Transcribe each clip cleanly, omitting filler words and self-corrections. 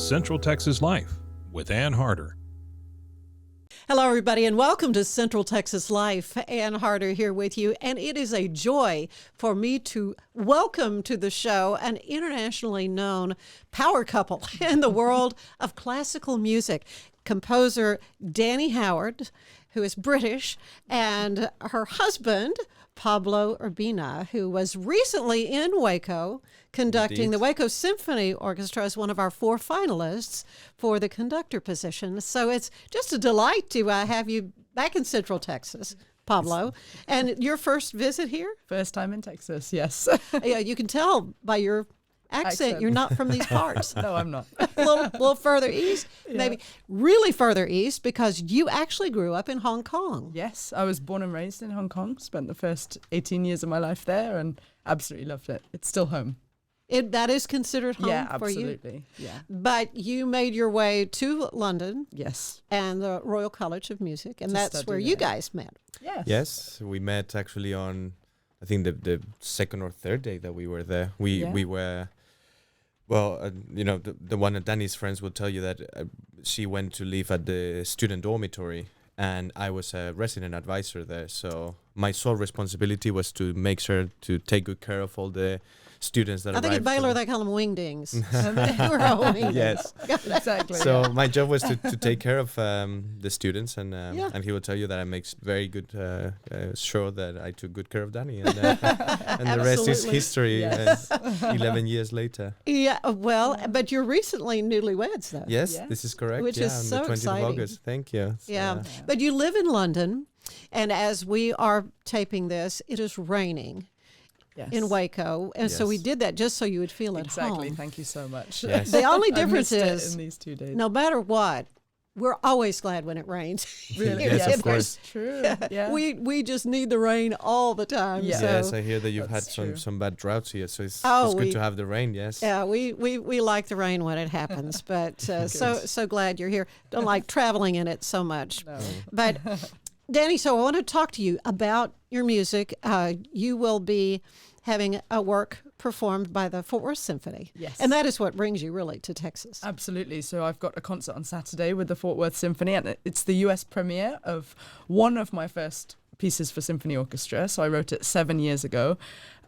Central Texas Life with Ann Harder. Hello, everybody, and welcome to Central Texas Life. Ann Harder here with you, and it is a joy for me to welcome to the show an internationally known power couple in the world of classical music. Composer Dani Howard, who is British, and her husband, Pablo Urbina, who was recently in Waco conducting Indeed. the Waco Symphony Orchestra as one of our 4 finalists for the conductor position. So it's just a delight to have you back in Central Texas, Pablo. And your first visit here? First time in Texas, yes. Yeah, you can tell by your accent you're not from these parts. No, I'm not. a little further east, maybe really further east, because you actually grew up in Hong Kong. Yes, I was born and raised in Hong Kong, spent the first 18 years of my life there and absolutely loved it. It's still home. That is considered home for you? Absolutely. Yeah. But you made your way to London. Yes. And the Royal College of Music, and that's where you guys met. Yes. Yes, we met actually on, I think, the second or third day that we were there. We were, well, the one of Dani's friends will tell you that she went to live at the student dormitory, and I was a resident advisor there. So my sole responsibility was to make sure to take good care of all the students that I think at arrived. Baylor they call them wingdings. They were all wingdings. Yes. Exactly. So my job was to take care of the students, and he will tell you that I make very good sure that I took good care of Dani, and the rest is history. Yes. 11 years later. Yeah, well, but you're recently newlyweds, though. Yes, this is correct. Which is on so the 20th exciting. of August. Thank you. Yeah, but you live in London, and as we are taping this, it is raining. Yes. In Waco, and so we did that just so you would feel at home. Exactly. Thank you so much. Yes. The only I difference missed it is, in these 2 days. no matter what, we're always glad when it rains. Really? Yes, of course. That's true. Yeah. We just need the rain all the time. Yeah. So, Yes, I hear that you've had That's true. some bad droughts here, so it's Oh, good we- to have the rain. Yes. yeah, we like the rain when it happens, but so glad you're here. Don't like traveling in it so much. No. But Dani, so I want to talk to you about your music. You will be having a work performed by the Fort Worth Symphony. Yes. And that is what brings you really to Texas. Absolutely. So I've got a concert on Saturday with the Fort Worth Symphony, and it's the US premiere of one of my first pieces for symphony orchestra. So I wrote it 7 years ago.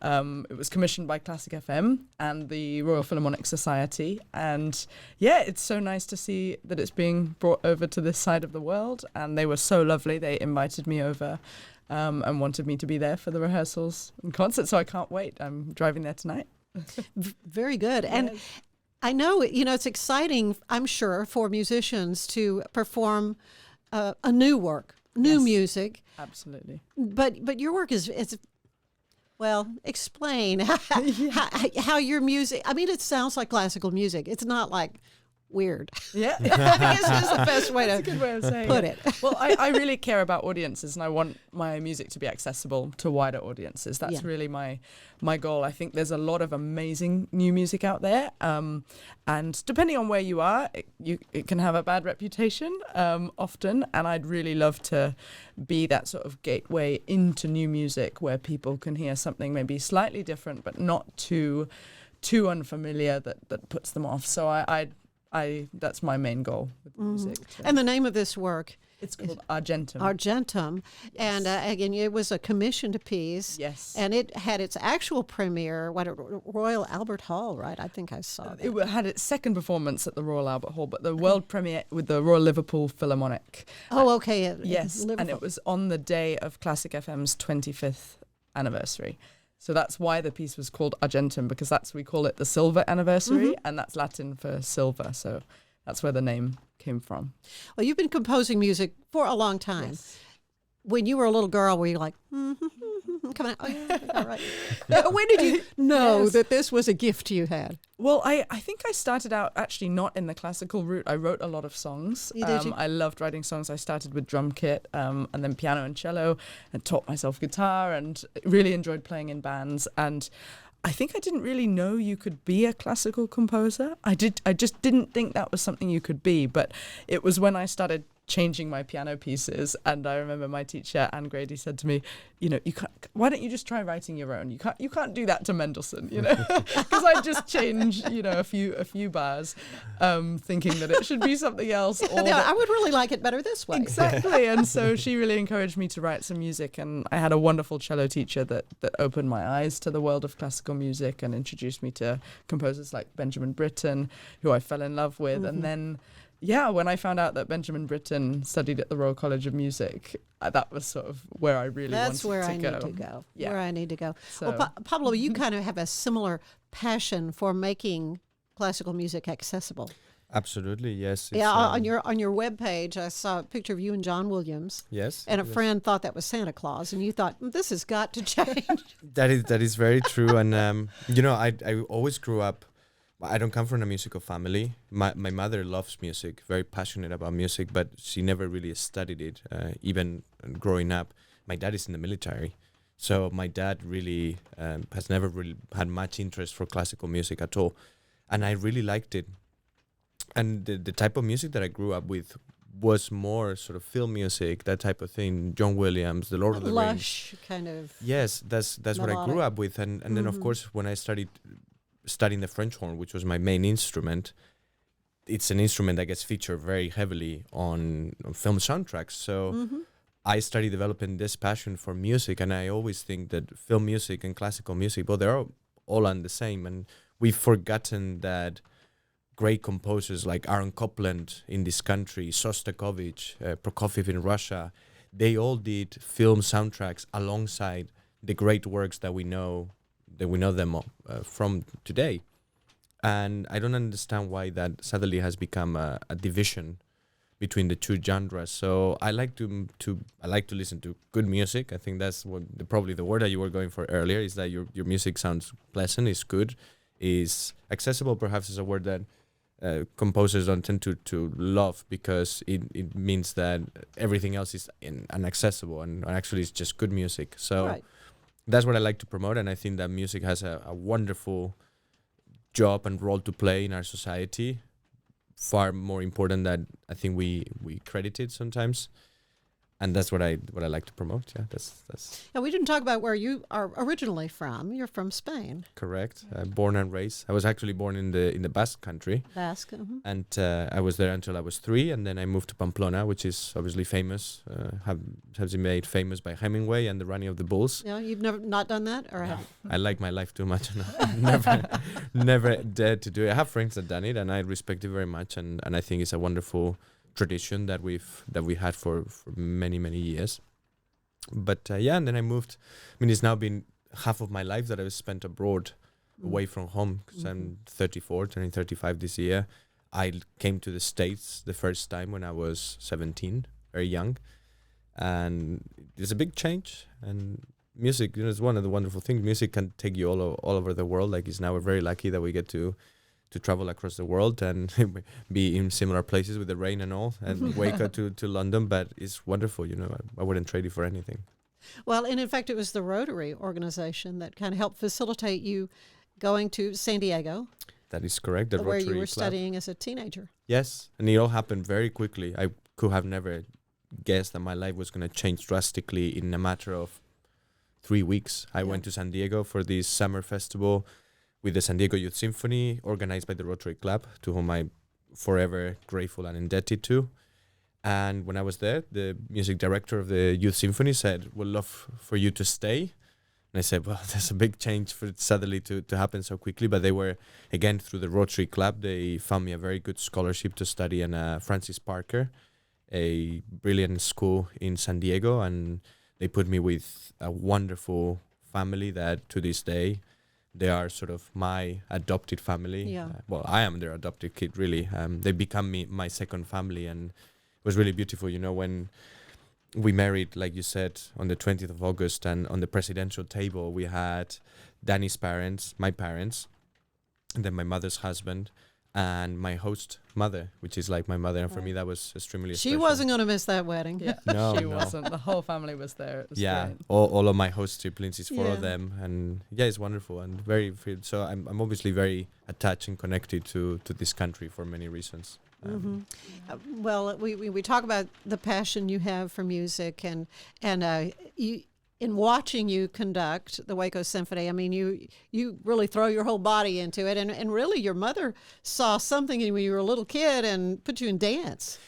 It was commissioned by Classic FM and the Royal Philharmonic Society. And yeah, it's so nice to see that it's being brought over to this side of the world. And they were so lovely. They invited me over and wanted me to be there for the rehearsals and concert. So I can't wait. I'm driving there tonight. Very good. And I know, it's exciting, I'm sure, for musicians to perform a new work, new music. Absolutely. But your work is well, explain how your music, I mean, it sounds like classical music. It's not like weird. Yeah. I guess is the best way to Good way of saying put it. Well, I really care about audiences, and I want my music to be accessible to wider audiences. That's really my goal. I think there's a lot of amazing new music out there, and depending on where you are, it can have a bad reputation often, and I'd really love to be that sort of gateway into new music where people can hear something maybe slightly different but not too unfamiliar that puts them off. So I that's my main goal with music. So. And the name of this work It's called Argentum. Argentum. And again, it was a commissioned piece. Yes. And it had its actual premiere at Royal Albert Hall, right? I think I saw that. It had its second performance at the Royal Albert Hall, but the world premiere with the Royal Liverpool Philharmonic. Oh, okay. Yes, Liverpool. and it was on the day of Classic FM's 25th anniversary. So that's why the piece was called Argentum, because we call it the silver anniversary, and that's Latin for silver. So that's where the name came from. Well, you've been composing music for a long time. Yes. When you were a little girl, were you like, come on, oh, yeah, all right. When did you know that this was a gift you had? Well, I think I started out actually not in the classical route. I wrote a lot of songs. Did you? I loved writing songs. I started with drum kit and then piano and cello, and taught myself guitar, and really enjoyed playing in bands. And I think I didn't really know you could be a classical composer. I just didn't think that was something you could be. But it was when I started changing my piano pieces. And I remember my teacher, Anne Grady, said to me, you can't, why don't you just try writing your own? You can't do that to Mendelssohn, because I just changed, a few bars, thinking that it should be something else. Or I would really like it better this way. Exactly. And so she really encouraged me to write some music. And I had a wonderful cello teacher that opened my eyes to the world of classical music and introduced me to composers like Benjamin Britten, who I fell in love with. And then, when I found out that Benjamin Britten studied at the Royal College of Music, that was sort of where I really wanted to go. That's where I need to go. Yeah. Where I need to go. So. Well, Pablo, you kind of have a similar passion for making classical music accessible. Absolutely, yes. Yeah, on your webpage, I saw a picture of you and John Williams. Yes. And a friend thought that was Santa Claus, and you thought, this has got to change. That is very true. And, I always grew up, I don't come from a musical family. My mother loves music, very passionate about music, but she never really studied it, even growing up. My dad is in the military. So my dad really has never really had much interest for classical music at all. And I really liked it. And the type of music that I grew up with was more sort of film music, that type of thing. John Williams, The Lord of the Rings. Lush kind of. Yes, that's what I grew up with. And then, of course, when I started studying the French horn, which was my main instrument, it's an instrument that gets featured very heavily on film soundtracks. So I started developing this passion for music. And I always think that film music and classical music, well, they're all on the same. And we've forgotten that great composers like Aaron Copland in this country, Shostakovich, Prokofiev in Russia, they all did film soundtracks alongside the great works that we know them from today. And I don't understand why that suddenly has become a division between the two genres. So I like to listen to good music. I think that's probably the word that you were going for earlier, is that your music sounds pleasant, is good, is accessible. Perhaps is a word that composers don't tend to love, because it means that everything else is inaccessible, and actually it's just good music. So that's what I like to promote, and I think that music has a wonderful job and role to play in our society, far more important than I think we credit it sometimes. And that's what I like to promote. Yeah, that's. Yeah, we didn't talk about where you are originally from. You're from Spain. Correct. Born and raised. I was actually born in the Basque country. Basque. And I was there until I was 3, and then I moved to Pamplona, which is obviously famous. Has been made famous by Hemingway and the Running of the Bulls. Yeah, you've never not done that, or have? I like my life too much. Never dared to do it. I have friends that done it, and I respect it very much. And I think it's a wonderful tradition that we had for many years. But and then I moved. I mean, it's now been half of my life that I've spent abroad, away from home, because I'm 34, turning 35 this year. I came to the States the first time when I was 17, very young, and it's a big change. And music, is one of the wonderful things. Music can take you all over the world. Like, it's now we're very lucky that we get to travel across the world and be in similar places with the rain and all, and wake up to London. But it's wonderful, I wouldn't trade it for anything. Well, and in fact, it was the Rotary organization that kind of helped facilitate you going to San Diego. That is correct. The where Rotary you were Club. Studying as a teenager. Yes, and it all happened very quickly. I could have never guessed that my life was going to change drastically in a matter of 3 weeks. I went to San Diego for this summer festival with the San Diego Youth Symphony, organized by the Rotary Club, to whom I'm forever grateful and indebted to. And when I was there, the music director of the Youth Symphony said, "We'd love for you to stay." And I said, well, there's a big change for it suddenly to happen so quickly. But they were, again, through the Rotary Club, they found me a very good scholarship to study in Francis Parker, a brilliant school in San Diego. And they put me with a wonderful family that to this day, they are sort of my adopted family. Yeah. Well, I am their adopted kid, really. They become my second family. And it was really beautiful, when we married, like you said, on the 20th of August, and on the presidential table, we had Dani's parents, my parents, and then my mother's husband, and my host mother, which is like my mother. And for me, that was extremely She special. wasn't going to miss that wedding. Yeah, No, she no. wasn't. The whole family was there. It was great. all of my host siblings, is 4 of Yeah. them, and it's wonderful and very. So I'm obviously very attached and connected to this country for many reasons. Well, we talk about the passion you have for music, and you, in watching you conduct the Waco Symphony, I mean, you really throw your whole body into it, and really your mother saw something in you when you were a little kid and put you in dance.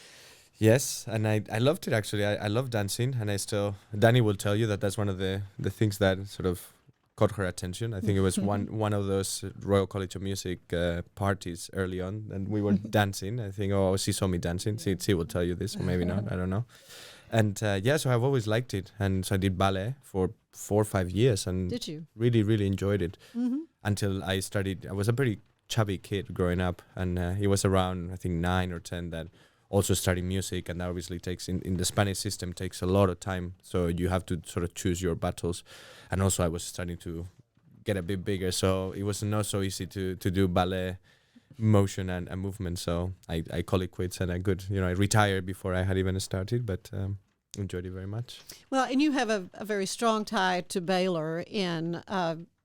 Yes, and I loved it actually. I love dancing, and Dani will tell you that that's one of the things that sort of caught her attention. I think it was one of those Royal College of Music parties early on, and we were dancing. I think, she saw me dancing. She will tell you this, or maybe not. I don't know. And so I've always liked it, and so I did ballet for 4 or 5 years, and did you really, really enjoyed it until I started. I was a pretty chubby kid growing up, and it was around I think 9 or 10 that also studying music, and that obviously takes in the Spanish system takes a lot of time, so you have to sort of choose your battles. And also I was starting to get a bit bigger, so it was not so easy to do ballet motion and movement, so I call it quits, and I retired before I had even started, but enjoyed it very much. Well, and you have a very strong tie to Baylor in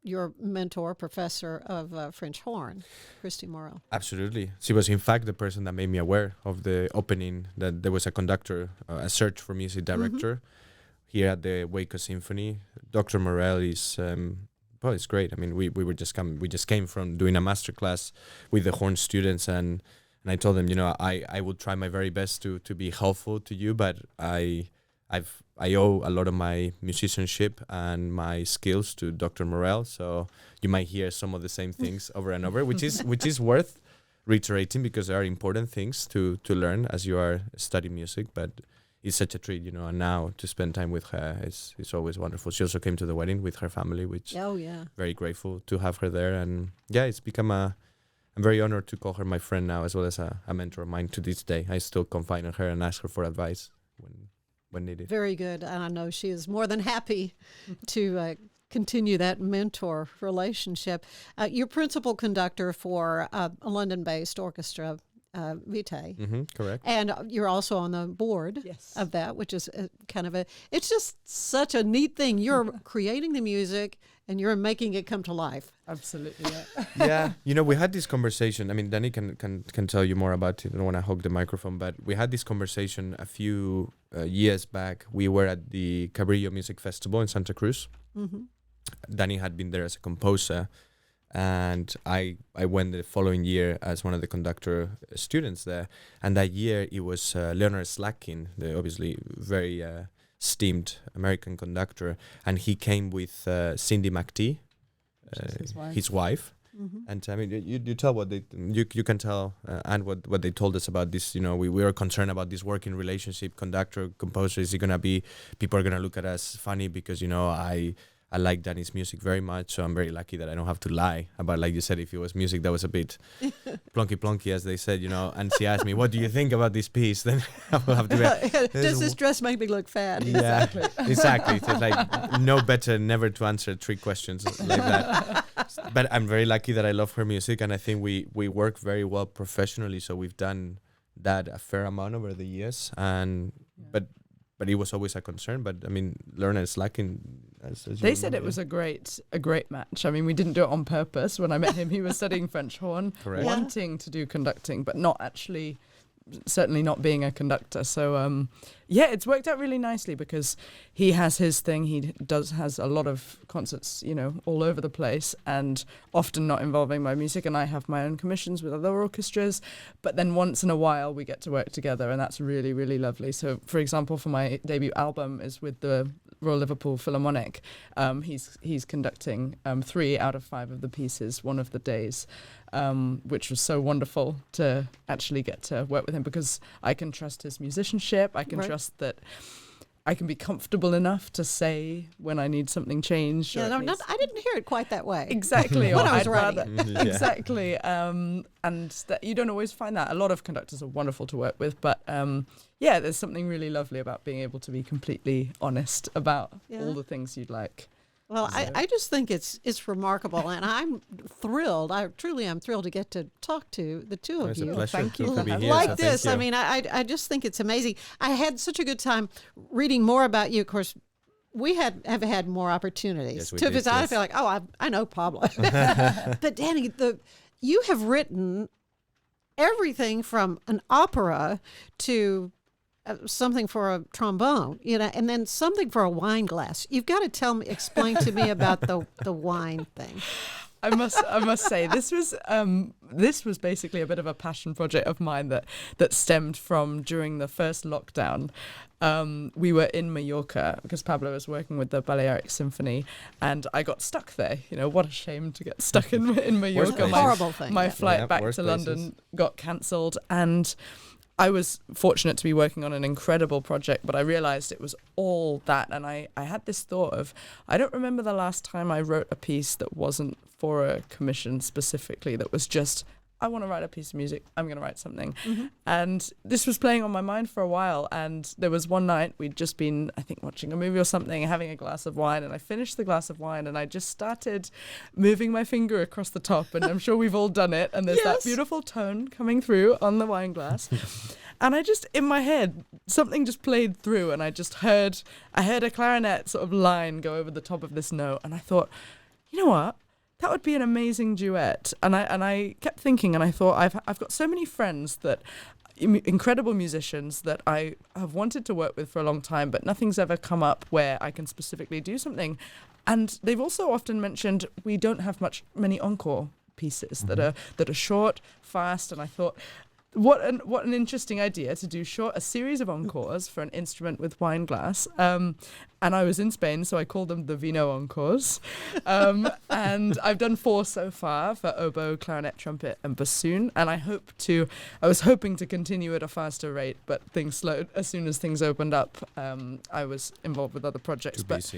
your mentor, professor of French horn, Christy Morel. Absolutely. She was, in fact, the person that made me aware of the opening, that there was a conductor, a search for music director here at the Waco Symphony. Dr. Morel is, it's great. I mean, we just came from doing a masterclass with the horn students, and I told them, I will try my very best to be helpful to you, but I owe a lot of my musicianship and my skills to Dr. Morel, so you might hear some of the same things over and over, which is worth reiterating, because there are important things to learn as you are studying music. But it's such a treat, and now to spend time with her, it's always wonderful. She also came to the wedding with her family, which very grateful to have her there, and it's become I'm very honored to call her my friend now, as well as a mentor of mine to this day. I still confide in her and ask her for advice when needed. Very good. And I know she is more than happy to continue that mentor relationship. You're principal conductor for a London-based orchestra, Vitae. Correct. And you're also on the board of that, which is it's just such a neat thing. You're creating the music and you're making it come to life. Absolutely, yeah. We had this conversation. I mean, Dani can tell you more about it. I don't want to hog the microphone, but we had this conversation a few years back. We were at the Cabrillo Music Festival in Santa Cruz. Dani had been there as a composer, and I went the following year as one of the conductor students there. And that year it was Leonard Slatkin, the obviously very esteemed American conductor, and he came with Cindy McTee, his wife. And I mean, you tell what you can tell and what they told us about this. We were concerned about this working relationship, conductor, composer. Is it gonna be, people are gonna look at us funny because I like Dani's music very much, so I'm very lucky that I don't have to lie about, like you said, if it was music that was a bit plonky, as they said, and she asked me, what do you think about this piece? Then I will have to be, does this dress make me look fat? Yeah, exactly. It's like no better never to answer trick questions like that. But I'm very lucky that I love her music, and I think we work very well professionally, so we've done that a fair amount over the years, and but it was always a concern. But I mean, Lerner is lacking. They said it was a great match. I mean, we didn't do it on purpose. When I met him, he was studying French horn, wanting to do conducting, but not actually, certainly not being a conductor. So it's worked out really nicely because he has his thing. He has a lot of concerts, all over the place, and often not involving my music. And I have my own commissions with other orchestras. But then once in a while we get to work together, and that's really, really lovely. So, for example, for my debut album is with the Royal Liverpool Philharmonic. He's conducting 3 out of 5 of the pieces, one of the days, which was so wonderful to actually get to work with him, because I can trust his musicianship. I can trust that I can be comfortable enough to say when I need something changed. Yeah, I didn't hear it quite that way. Exactly. When I was writing. Exactly. And that you don't always find that. A lot of conductors are wonderful to work with, but there's something really lovely about being able to be completely honest about all the things you'd like. Well, I just think it's remarkable, and I'm thrilled. I'm thrilled to get to talk to the two of you. It's a pleasure you. to be here. Like so this, I mean, I just think it's amazing. I had such a good time reading more about you. Of course, we have had more opportunities to visit. I feel like, I know Pablo. But Dani, you have written everything from an opera to something for a trombone, and then something for a wine glass. You've got to explain to me about the wine thing. I must say this was basically a bit of a passion project of mine that stemmed from during the first lockdown. We were in Mallorca because Pablo was working with the Balearic Symphony, and I got stuck there. What a shame to get stuck in Mallorca. Horrible thing. My flight back to London got cancelled, and I was fortunate to be working on an incredible project, but I realized it was all that. And I had this thought of, I don't remember the last time I wrote a piece that wasn't for a commission specifically, that was just, I want to write a piece of music, I'm going to write something. Mm-hmm. And this was playing on my mind for a while. And there was one night we'd just been, I think, watching a movie or something, having a glass of wine. And I finished the glass of wine and I just started moving my finger across the top. And I'm sure we've all done it. And there's that beautiful tone coming through on the wine glass. And I just, in my head, something just played through. And I heard a clarinet sort of line go over the top of this note. And I thought, you know what? That would be an amazing duet. And I kept thinking, and I thought, I've got so many friends that incredible musicians that I have wanted to work with for a long time, but nothing's ever come up where I can specifically do something. And they've also often mentioned we don't have many encore pieces that are short, fast, and I thought, what an interesting idea to do a series of encores for an instrument with wine glass. And I was in Spain, so I called them the Vino Encores. And I've done 4 so far for oboe, clarinet, trumpet, and bassoon. And I was hoping to continue at a faster rate, but things slowed. As soon as things opened up, I was involved with other projects. But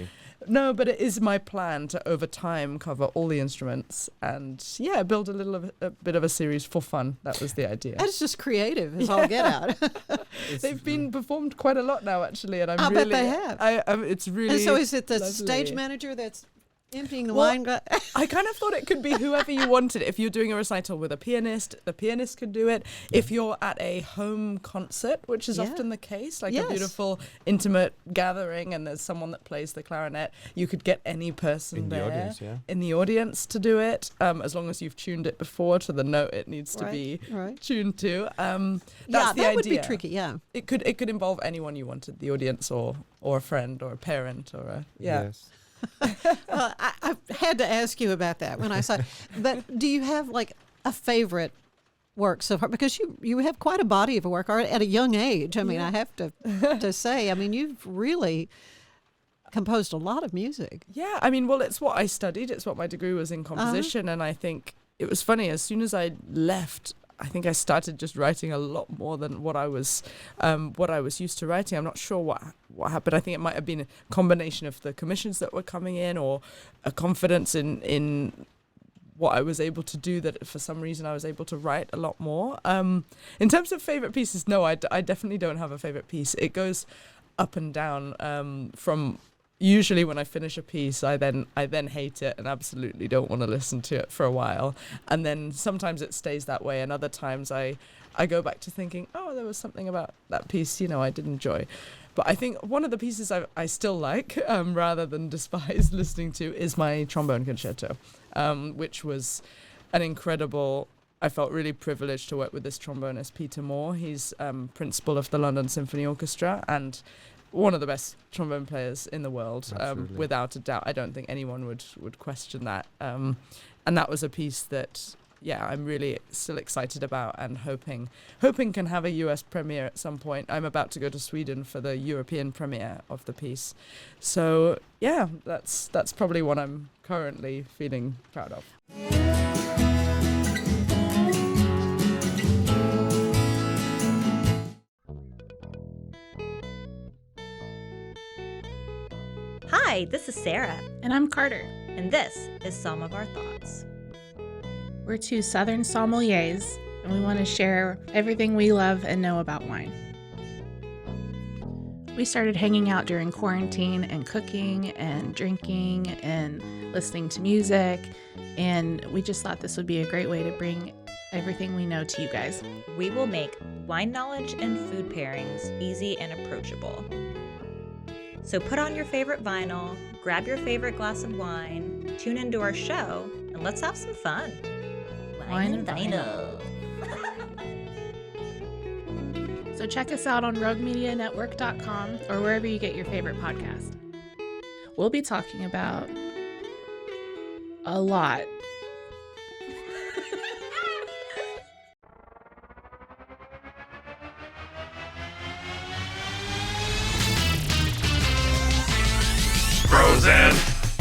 it is my plan to, over time, cover all the instruments and, build a bit of a series for fun. That was the idea. That's just creative as all get out. They've been performed quite a lot now, actually, and I bet they have. It's really. And so is it the lovely. Stage manager that's emptying the wine glass? I kind of thought it could be whoever you wanted. If you're doing a recital with a pianist, the pianist could do it. If you're at a home concert, which is often the case, like a beautiful, intimate gathering, and there's someone that plays the clarinet, you could get any person in the audience to do it, as long as you've tuned it before to the note it needs to be tuned to. That's the idea. That would be tricky. Yeah, it could involve anyone you wanted, the audience or a friend or a parent or a Yes. Well, I had to ask you about that when I saw. But do you have like a favorite work so far? Because you have quite a body of work at a young age. I mean, I have to say, I mean, you've really composed a lot of music. Yeah, I mean, well, it's what I studied. It's what my degree was in composition, and I think it was funny. As soon as I left, I think I started just writing a lot more than what I was used to writing. I'm not sure what happened. I think it might have been a combination of the commissions that were coming in, or a confidence in what I was able to do, that for some reason I was able to write a lot more. In terms of favorite pieces, no, I definitely don't have a favorite piece. It goes up and down from. Usually when I finish a piece, I then hate it and absolutely don't want to listen to it for a while. And then sometimes it stays that way, and other times I go back to thinking, oh, there was something about that piece, I did enjoy. But I think one of the pieces I still like, rather than despise listening to, is my trombone concerto, which was an incredible. I felt really privileged to work with this trombonist, Peter Moore. He's principal of the London Symphony Orchestra and one of the best trombone players in the world, without a doubt. I don't think anyone would question that. And that was a piece that, I'm really still excited about and hoping can have a US premiere at some point. I'm about to go to Sweden for the European premiere of the piece. So, that's probably what I'm currently feeling proud of. Hi, this is Sarah. And I'm Carter. And this is Some of Our Thoughts. We're 2 Southern sommeliers, and we want to share everything we love and know about wine. We started hanging out during quarantine and cooking and drinking and listening to music, and we just thought this would be a great way to bring everything we know to you guys. We will make wine knowledge and food pairings easy and approachable. So put on your favorite vinyl, grab your favorite glass of wine, tune into our show, and let's have some fun. Wine and vinyl. So check us out on roguemedianetwork.com or wherever you get your favorite podcast. We'll be talking about a lot. Bros and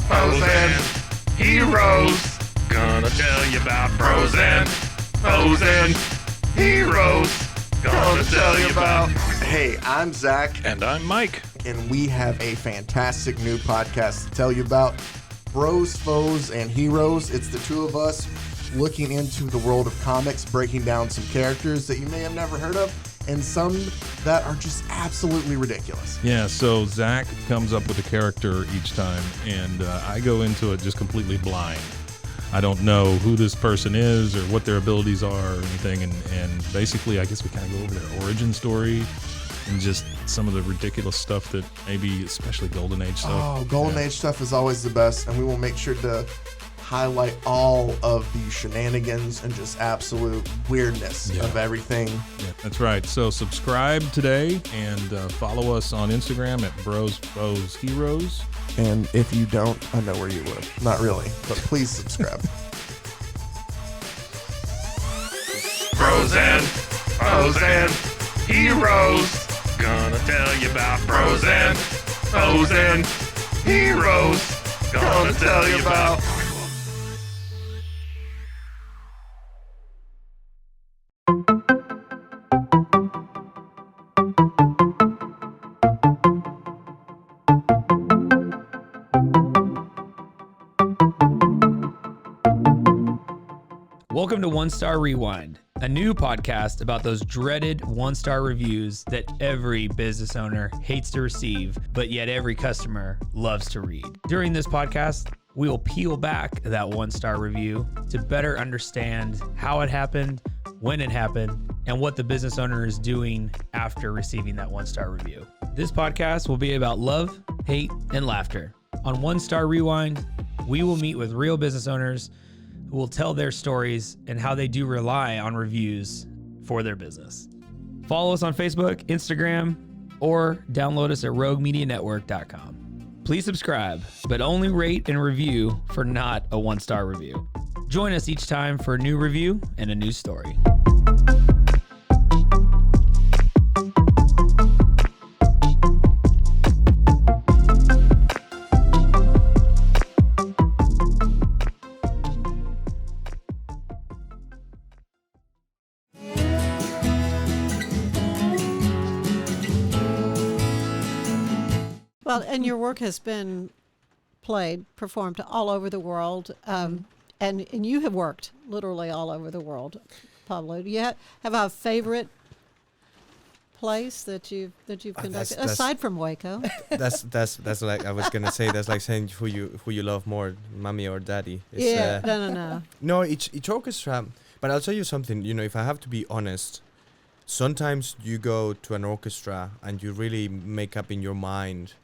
foes and heroes. Gonna tell you about bros and foes and heroes. Gonna tell you about. Hey, I'm Zach, And I'm Mike. and we have a fantastic new podcast to tell you about. Bros, Foes, and Heroes. It's the two of us looking into the world of comics, breaking down some characters that you may have never heard of, and some that are just absolutely ridiculous. Yeah, so Zach comes up with a character each time, and I go into it just completely blind. I don't know who this person is or what their abilities are or anything, and basically I guess we kind of go over their origin story and just some of the ridiculous stuff that maybe, especially Golden Age stuff. Oh, Golden Age stuff is always the best, and we will make sure to highlight all of the shenanigans and just absolute weirdness of everything. Yeah, that's right. So subscribe today and follow us on Instagram at Bros, Foes, Heroes. And if you don't, I know where you live. Not really, but please subscribe. Bros and foes and heroes. Gonna tell you about bros and foes and heroes. Gonna tell you about. Welcome to One Star Rewind, a new podcast about those dreaded one-star reviews that every business owner hates to receive, but yet every customer loves to read. During this podcast, we will peel back that one-star review to better understand how it happened, when it happened, and what the business owner is doing after receiving that one-star review. This podcast will be about love, hate, and laughter. On One Star Rewind, we will meet with real business owners who will tell their stories and how they do rely on reviews for their business. Follow us on Facebook, Instagram, or download us at roguemedianetwork.com. Please subscribe, but only rate and review for not a one-star review. Join us each time for a new review and a new story. Well, and your work has been performed all over the world, and you have worked literally all over the world, Pablo. Do you have a favorite place that you've conducted aside from Waco? That's like I was gonna say. That's like saying who you love more, mommy or daddy. It's, No. No, each orchestra. But I'll tell you something. You know, if I have to be honest, sometimes you go to an orchestra and you really make up in your mind.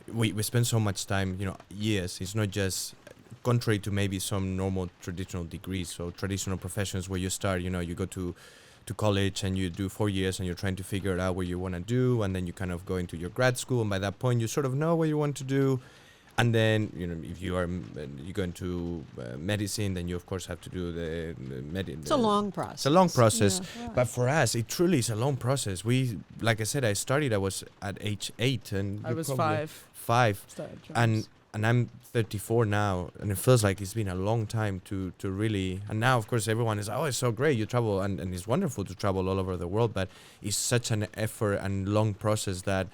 We spend so much time, years. It's not just contrary to maybe some normal traditional degrees or traditional professions where you start, you go to college and you do 4 years and you're trying to figure out what you want to do, and then you kind of go into your grad school, and by that point you sort of know what you want to do. And then, if you go into medicine, then you of course have to do the medicine. It's a long process. It's a long process, Yeah, right. but for us, it truly is a long process. Like I said, I was at age 8, and I you was probably 5. 5, Started drums. and I'm 34 now, and it feels like it's been a long time to really. And now, of course, everyone is, it's so great, you travel, and it's wonderful to travel all over the world, but it's such an effort and long process that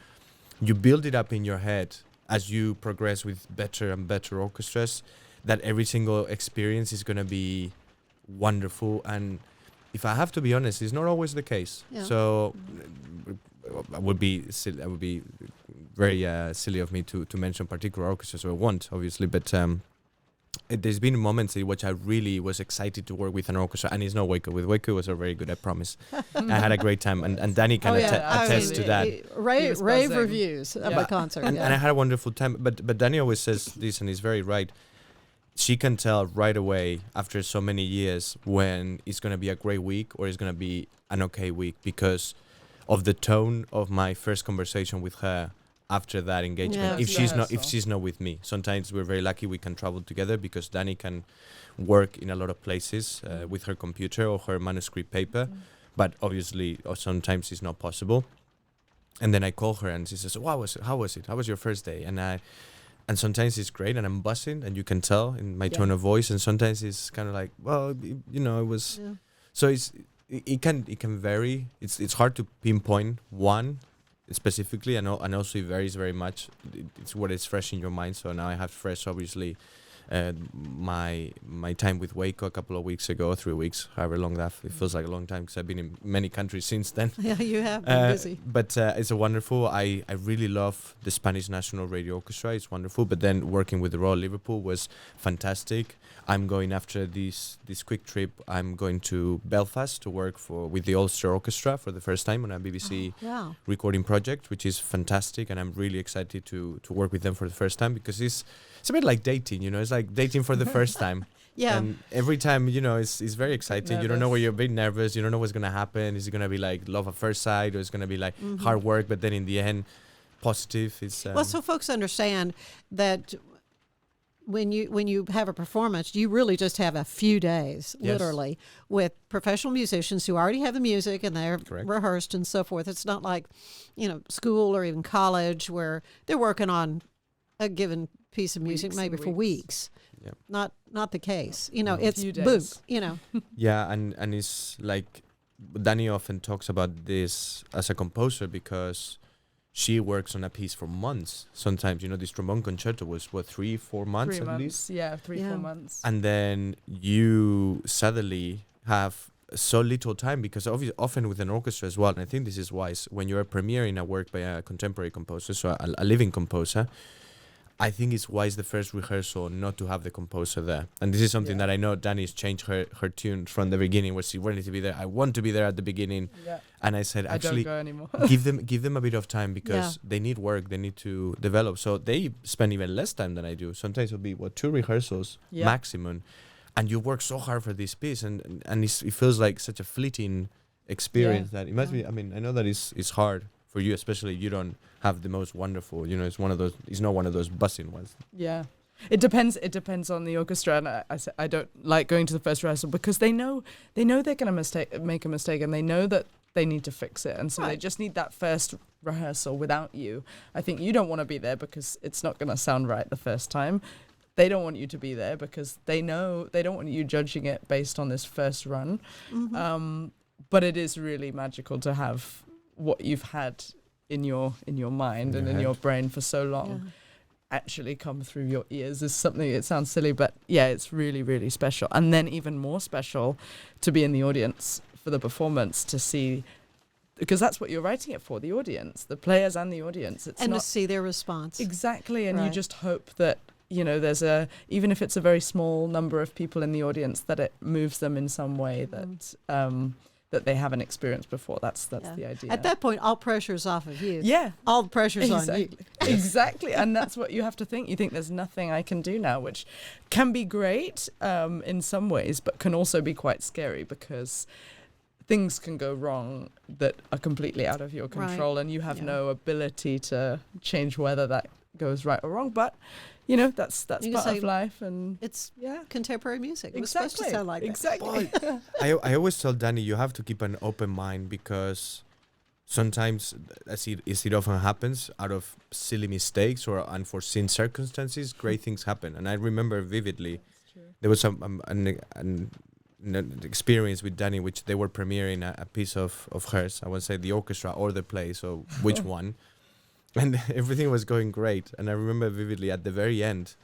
you build it up in your head as you progress with better and better orchestras, that every single experience is going to be wonderful. And if I have to be honest, it's not always the case. Yeah. So I would be very silly of me to mention particular orchestras, or I won't, obviously, but there's been moments in which I really was excited to work with an orchestra, and it's not Waco. With Waco, it was very good, I promise. I had a great time, and Dani can attest to that. Rave buzzing. reviews of a concert. And I had a wonderful time. But Dani always says this, and he's very right. She can tell right away after so many years when it's going to be a great week or it's going to be an okay week, because of the tone of my first conversation with her after that engagement. Yeah. If she's not with me, sometimes we're very lucky we can travel together because Dani can work in a lot of places with her computer or her manuscript paper, but obviously sometimes it's not possible. And then I call her and she says, how was it? How was your first day? And sometimes it's great and I'm buzzing and you can tell in my tone of voice, and sometimes it's kind of like, well, it was. Yeah. So it can vary. It's hard to pinpoint one specifically, and also it varies very much. It's what is fresh in your mind. So now I have fresh, obviously, my time with Waco a couple of weeks ago, 3 weeks, however long that it feels like a long time because I've been in many countries since then. Yeah, you have been busy. But it's a wonderful. I really love the Spanish National Radio Orchestra. It's wonderful. But then working with the Royal Liverpool was fantastic. I'm going after this quick trip. I'm going to Belfast to work with the Ulster Orchestra for the first time on a BBC recording project, which is fantastic, and I'm really excited to work with them for the first time because it's a bit like dating, It's like dating for the first time. Yeah. And every time, it's very exciting. You don't know where you're a bit nervous. You don't know what's gonna happen. Is it gonna be like love at first sight, or is it gonna be like hard work? But then in the end, positive. It's well, so folks understand that. When you have a performance, you really just have a few days, literally, with professional musicians who already have the music and they're rehearsed and so forth. It's not like, school or even college where they're working on a given piece of music maybe for weeks. Yep. Not the case. It's boom. Yeah, and it's like Dani often talks about this as a composer because she works on a piece for months. Sometimes, this trombone concerto was 3-4 months at least. Yeah, 4 months. And then you suddenly have so little time because often with an orchestra as well. And I think this is wise when you're premiering a work by a contemporary composer, so a living composer. I think it's wise the first rehearsal not to have the composer there. And this is something that I know Dani's changed her tune from the beginning where she wanted to be there. I want to be there at the beginning. Yeah. And I said, actually, I don't go anymore. give them a bit of time because they need work. They need to develop. So they spend even less time than I do. Sometimes it'll be 2 rehearsals maximum. And you work so hard for this piece. And it feels like such a fleeting experience that it must be. I mean, I know that it's hard for you, especially if you don't have the most wonderful, it's not one of those buzzing ones. Yeah. It depends on the orchestra, and I don't like going to the first rehearsal because they know they're going to make a mistake, and they know that they need to fix it, and so they just need that first rehearsal without you. I think you don't want to be there because it's not going to sound right the first time. They don't want you to be there because they know they don't want you judging it based on this first run. Mm-hmm. But it is really magical to have what you've had in your mind and in your brain for so long actually come through your ears is something. It sounds silly, but it's really, really special. And then even more special to be in the audience for the performance, to see, because that's what you're writing it for, the audience, the players and the audience. To see their response. Exactly. And you just hope that there's even if it's a very small number of people in the audience, that it moves them in some way that they haven't experienced before. That's the idea. At that point, all pressure's off of you. Yeah. All the pressure's on you. Exactly. And that's what you have to think. You think there's nothing I can do now, which can be great in some ways, but can also be quite scary because things can go wrong that are completely out of your control, and you have no ability to change whether that goes right or wrong. But that's part of life, and it's contemporary music. Exactly. It's supposed to sound like exactly. that. I always tell Dani, you have to keep an open mind because sometimes, as it often happens, out of silly mistakes or unforeseen circumstances, great things happen. And I remember vividly, there was an experience with Dani, which they were premiering a piece of hers. I would say the orchestra or the play, so which one? And everything was going great. And I remember vividly at the very end,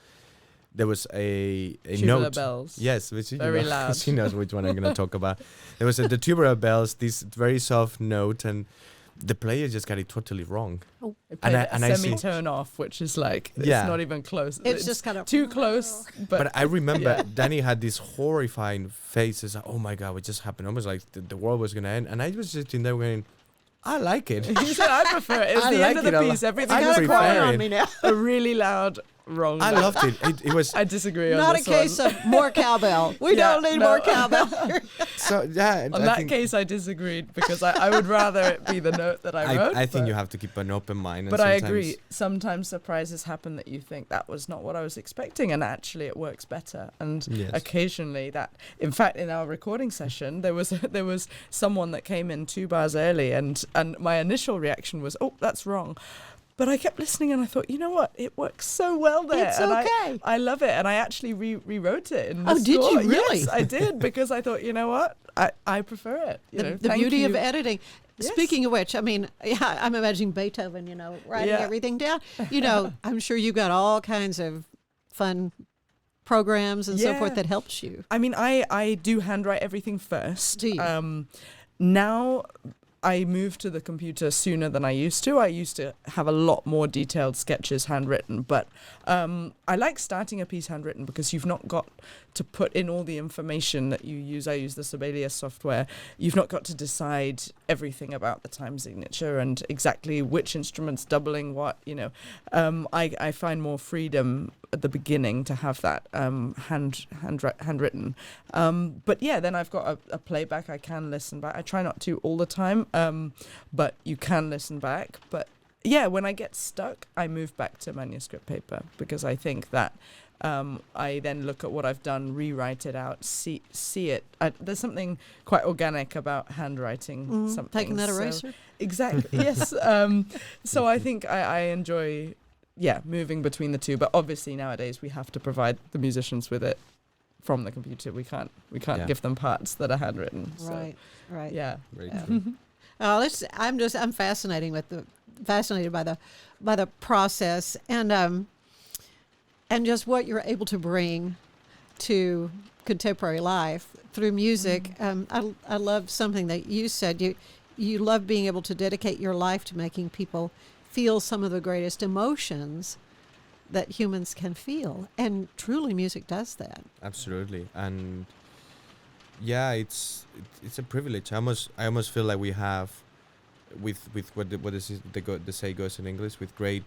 there was a note. Bells. Yes, which very loud. She knows which one I'm going to talk about. There was the tubular bells, this very soft note, and the player just got it totally wrong. Oh. It played a semitone off, which is like, it's not even close. It's just kind of too close. But I remember Dani had this horrifying face. It's like, oh my God, what just happened? Almost like the world was going to end. And I was just in there going, I like it. He said, I prefer it. It was the end of the piece. Everything got quiet on me now. A really loud wrong. I loved it. It was I disagree on Not a this case one. of more cowbell. We Yeah, don't need no. more cowbell. so yeah. On that case, I disagreed because I would rather it be the note that I wrote. I think but- you have to keep an open mind. And But I sometimes- agree. Sometimes surprises happen that you think that was not what I was expecting, and actually it works better. And Yes. occasionally that, in fact, in our recording session, there was someone that came in 2 bars early, and my initial reaction was, "Oh, that's wrong." But I kept listening, and I thought, you know what? It works so well there. It's and okay. I love it, and I actually rewrote it. In the Oh, did you score. really? Yes, I did, because I thought, you know what? I prefer it. You know, The thank beauty of you. editing. Yes. Speaking of which, I mean, yeah, I'm imagining Beethoven, writing Yeah. everything down. I'm sure you got all kinds of fun programs and so forth Yeah. that helps you. I mean, I do handwrite everything first. Do you? Now I moved to the computer sooner than I used to. I used to have a lot more detailed sketches handwritten, but I like starting a piece handwritten because you've not got to put in all the information that you use. I use the Sibelius software. You've not got to decide everything about the time signature and exactly which instrument's doubling what, I find more freedom at the beginning to have that handwritten. But yeah, then I've got a playback. I can listen back. I try not to all the time, but you can listen back. But yeah, when I get stuck, I move back to manuscript paper because I think that I then look at what I've done, rewrite it out, see it. There's something quite organic about handwriting. Something Taking that so- eraser. Exactly. Yes. So I think I enjoy, moving between the two. But obviously nowadays we have to provide the musicians with it from the computer. We can't Yeah. give them parts that are handwritten. So, Right. yeah. Very Yeah. true. I'm fascinated by the process and just what you're able to bring to contemporary life through music. I love something that you said. You love being able to dedicate your life to making people feel some of the greatest emotions that humans can feel, and truly music does that. Absolutely, and yeah, it's a privilege. I almost feel like we have, with what is it, the say goes in English, with great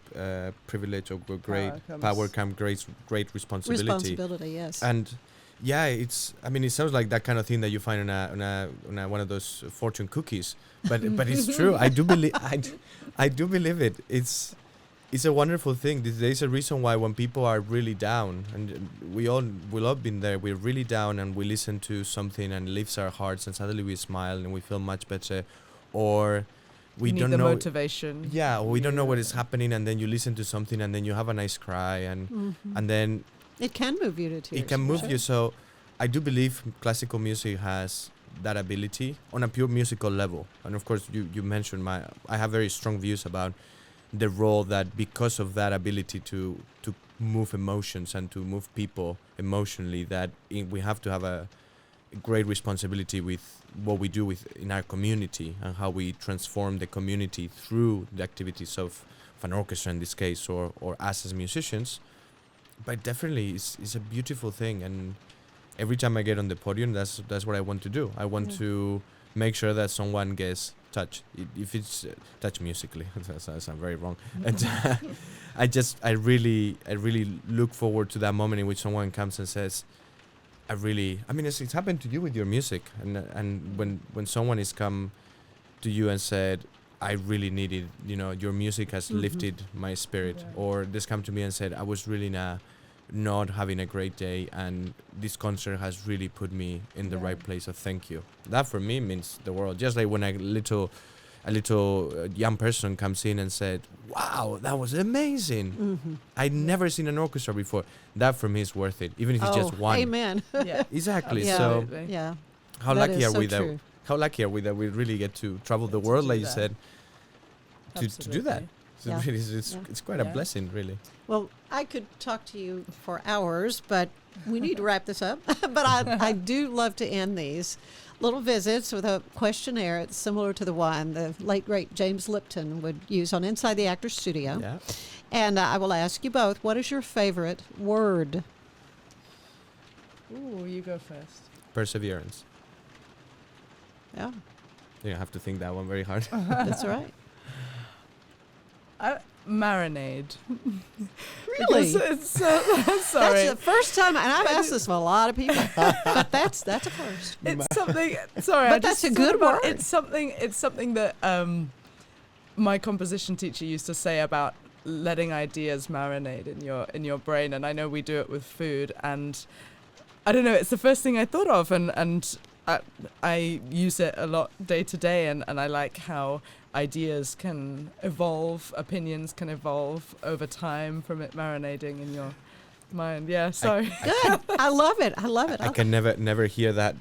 privilege or great power comes great responsibility. Responsibility, yes. And yeah, it sounds like that kind of thing that you find on a one of those fortune cookies, but it's true. I do believe it. It's a wonderful thing. There's a reason why when people are really down, and we'll all been there, we're really down and we listen to something and it lifts our hearts and suddenly we smile and we feel much better, or we need don't the know motivation. Yeah, or we don't know what is happening, and then you listen to something and then you have a nice cry, and then it can move you to tears. it can move sure. you. So I do believe classical music has that ability on a pure musical level. And of course you mentioned I have very strong views about the role that, because of that ability to move emotions and to move people emotionally, that we have to have a great responsibility with what we do in our community and how we transform the community through the activities of an orchestra in this case, or us as musicians. But definitely it's a beautiful thing, and every time I get on the podium, that's what I want to do. I want to make sure that someone gets touched. If it's touched musically, that sounds very wrong. And I really look forward to that moment in which someone comes and says, it's happened to you with your music, and when someone has come to you and said, I really needed, your music has lifted my spirit, or this come to me and said, I was really not having a great day, and this concert has really put me in the right place, so thank you. That for me means the world. Just like when a little young person comes in and said, wow, that was amazing. I'd never seen an orchestra before. That for me is worth it, even if it's just one. Amen. Yeah. Exactly. Yeah. So Yeah. how That lucky is are so we that true. how lucky are we that we really get to travel the Get to world, do like you that. said, to do that. So Yeah. really, Yeah. it's quite a Yeah. blessing, really. Well, I could talk to you for hours, but we need to wrap this up. But I do love to end these little visits with a questionnaire. It's similar to the one the late, great James Lipton would use on Inside the Actors Studio. Yeah. And I will ask you both, what is your favorite word? Ooh, you go first. Perseverance. Yeah, You have to think that one very hard. that's right. marinade. Really? It's, sorry. That's the first time, and I've asked this of a lot of people, but that's a first. It's something. Sorry, But I that's just a thought good about- word. It's something that my composition teacher used to say about letting ideas marinate in your brain, and I know we do it with food, and I don't know. It's the first thing I thought of, and I use it a lot day to day, and I like how ideas can evolve, opinions can evolve over time from it marinating in your mind. Yeah, sorry. Good. I love it. I can never hear that.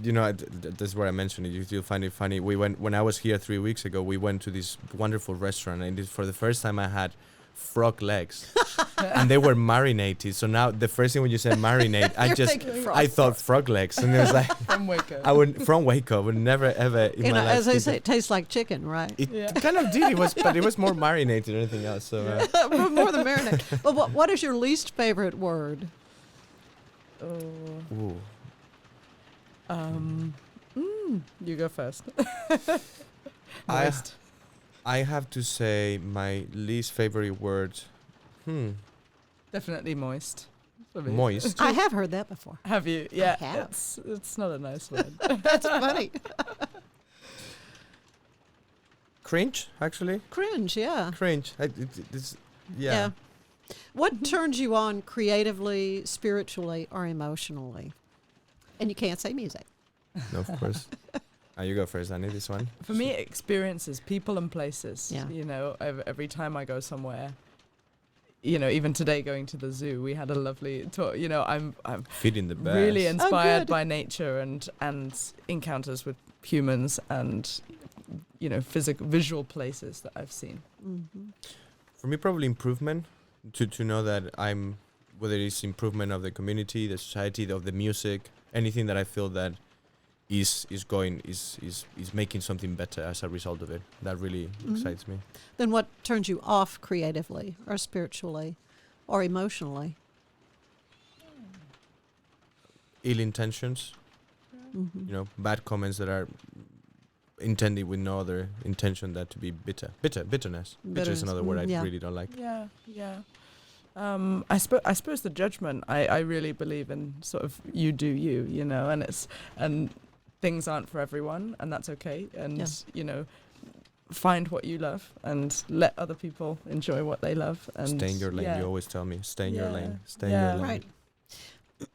You know, this is where I mentioned it. You'll find it funny. When I was here 3 weeks ago, we went to this wonderful restaurant, and for the first time I had frog legs, and they were marinated. So now the first thing when you said marinate, I thought frog legs, and it was like From Waco. from Waco, would never ever in my life. As they think say, of- it tastes like chicken, right? it kind of did. But it was more marinated than anything else. So More than marinade. But what is your least favorite word? Oh. Ooh. You go first. I I have to say my least favorite word. Definitely moist. For me. Moist. I have heard that before. Have you? Yeah. have. It's not a nice word. That's funny. Cringe, actually. Cringe, yeah. Cringe. Yeah. What turns you on creatively, spiritually, or emotionally? And you can't say music. No, of course. You go first, Dani, this one. For me, experiences, people and places. Yeah. You know, every time I go somewhere, you know, even today going to the zoo, we had a lovely talk. You know, I'm Feeding the bears. really inspired good. by nature and encounters with humans and, you know, visual places that I've seen. Mm-hmm. For me, probably improvement. To know that I'm, whether it's improvement of the community, the society, of the music, anything that I feel that is making something better as a result of it. That really excites me. Then what turns you off creatively, or spiritually, or emotionally? Ill intentions, Mm-hmm. you know, bad comments that are intended with no other intention than to be bitterness. Bitter is another word I yeah. really don't like. Yeah, yeah. I suppose the judgment. I really believe in sort of you do you, you know, and things aren't for everyone, and that's okay. And you know, find what you love and let other people enjoy what they love. And Stay in your lane. yeah. You always tell me, stay in your lane. Stay Yeah. in your lane. Right.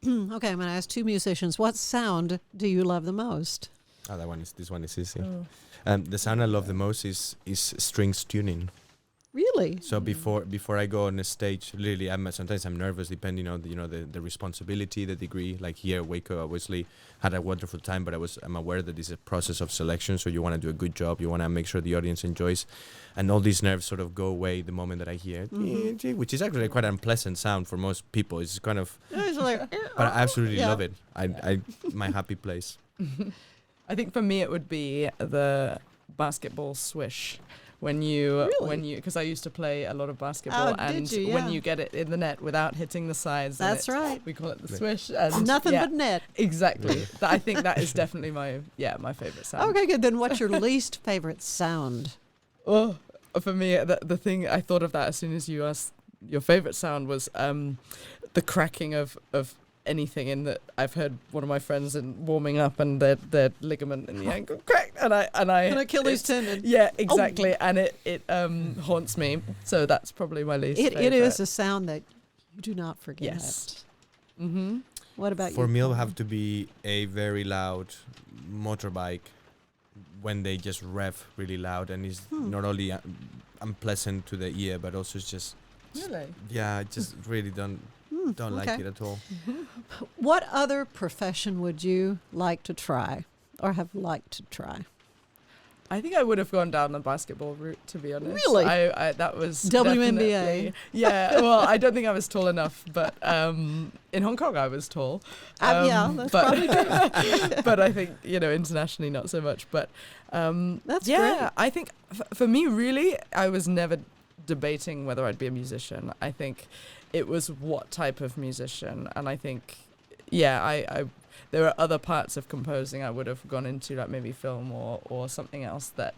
Okay, I'm going to ask two musicians. What sound do you love the most? Oh, this one is easy. Oh. The sound I love the most is strings tuning. Really? So before I go on a stage, literally, sometimes I'm nervous depending on the responsibility, the degree. Like here, Waco obviously had a wonderful time, but I'm aware that this is a process of selection. So you want to do a good job, you want to make sure the audience enjoys, and all these nerves sort of go away the moment that I hear, which is actually quite an unpleasant sound for most people. It's kind of, It's like, but I absolutely Yeah. love it. I my happy place. I think for me it would be the basketball swish. When you, because I used to play a lot of basketball, Oh, and did you? when Yeah. you get it in the net without hitting the sides, and That's right. We call it the swish. And Nothing yeah, but net. Exactly. I think that is definitely my favorite sound. Okay, good. Then what's your least favorite sound? Oh, for me, the thing I thought of that as soon as you asked your favorite sound was the cracking of anything. In that I've heard one of my friends in warming up and their ligament in the ankle cracked, and I An Achilles tendon. Yeah, exactly, and it haunts me. So that's probably my least. It favorite. is a sound that you do not forget. Yes. Mm-hmm. What about For you? me, it'll Paul? have to be a very loud motorbike when they just rev really loud, and it's not only unpleasant to the ear, but also it's just Really? yeah, I just really don't like okay. it at all. What other profession would you like to try or have liked to try? I think I would have gone down the basketball route, to be honest. Really? I that was WNBA. definitely- Yeah. Well, I don't think I was tall enough, but in Hong Kong I was tall. Yeah, that's but, probably true. But I think internationally not so much. But That's yeah, great. I think for me, really, I was never debating whether I'd be a musician. I think it was what type of musician, and I think I there are other parts of composing I would have gone into, like maybe film or something else that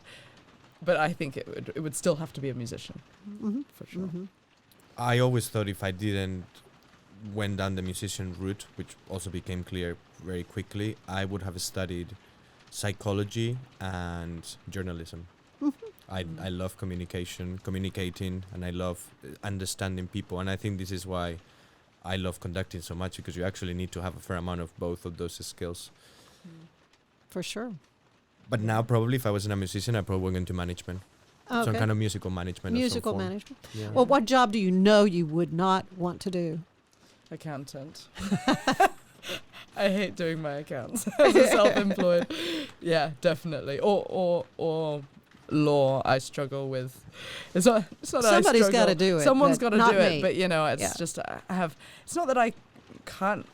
but I think it would still have to be a musician, for sure. I always thought if I didn't went down the musician route, which also became clear very quickly, I would have studied psychology and journalism. I love communicating, and I love understanding people, and I think this is why I love conducting so much, because you actually need to have a fair amount of both of those skills. For sure. But now probably if I wasn't a musician, I'd probably go into management. Okay. Some kind of musical management. Musical of some form. management. Yeah. Well, what job do you know you would not want to do? Accountant. I hate doing my accounts as a self-employed. Yeah, definitely. Or law. I struggle with. It's not. Somebody's got to do it. Someone's got to not do me. it. But it's just I have. It's not that I can't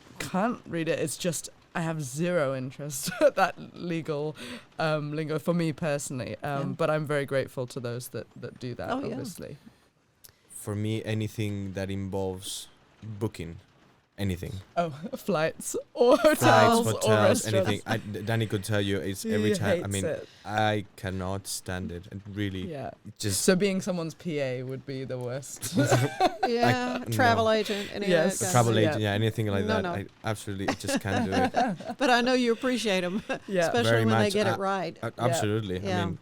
read it. It's just I have zero interest at that legal lingo for me personally. But I'm very grateful to those that do that. Obviously. For me, anything that involves booking. Anything. Oh, flights or hotels or restaurants. Anything. Danny could tell you, it's every time. I mean, it. I cannot stand it. And really, just so being someone's PA would be the worst. Travel agent. Yes, a travel agent. Yeah, anything like that. No. I absolutely just can't do it. But I know you appreciate them, especially very when they much. get it right. Absolutely. Yeah. I mean,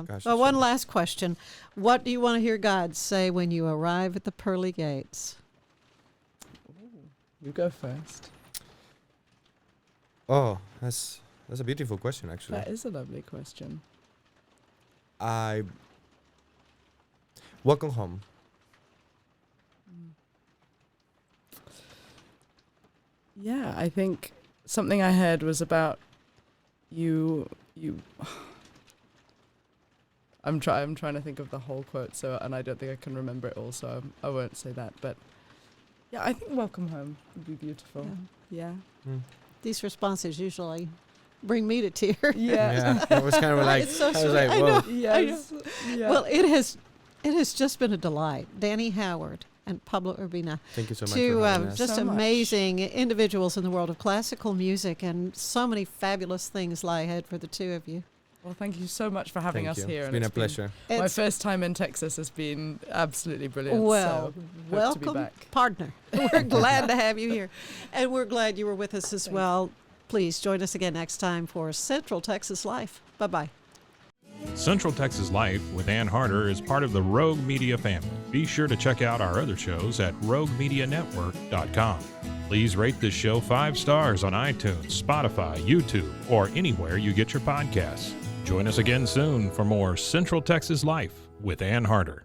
Gosh, well, one last question: what do you want to hear God say when you arrive at the pearly gates? You go first. Oh, that's a beautiful question, actually. That is a lovely question. Welcome home. Yeah, I think something I heard was about you. I'm trying to think of the whole quote, and I don't think I can remember it all, so I won't say that, but. Yeah, I think welcome home would be beautiful. Yeah. These responses usually bring me to tears. Yeah. It was kind of like, it's so I was sweet. like, whoa. I know. Yes. Yeah. Well, it has just been a delight. Danny Howard and Pablo Urbina. Thank you so much two for having us. just so amazing individuals in the world of classical music, and so many fabulous things lie ahead for the two of you. Well, thank you so much for having us here. It's been a pleasure. My first time in Texas has been absolutely brilliant. Well, so welcome, to be back. partner. We're glad to have you here. And we're glad you were with us as well. Please join us again next time for Central Texas Life. Bye-bye. Central Texas Life with Ann Harder is part of the Rogue Media family. Be sure to check out our other shows at roguemedianetwork.com. Please rate this show 5 stars on iTunes, Spotify, YouTube, or anywhere you get your podcasts. Join us again soon for more Central Texas Life with Ann Harder.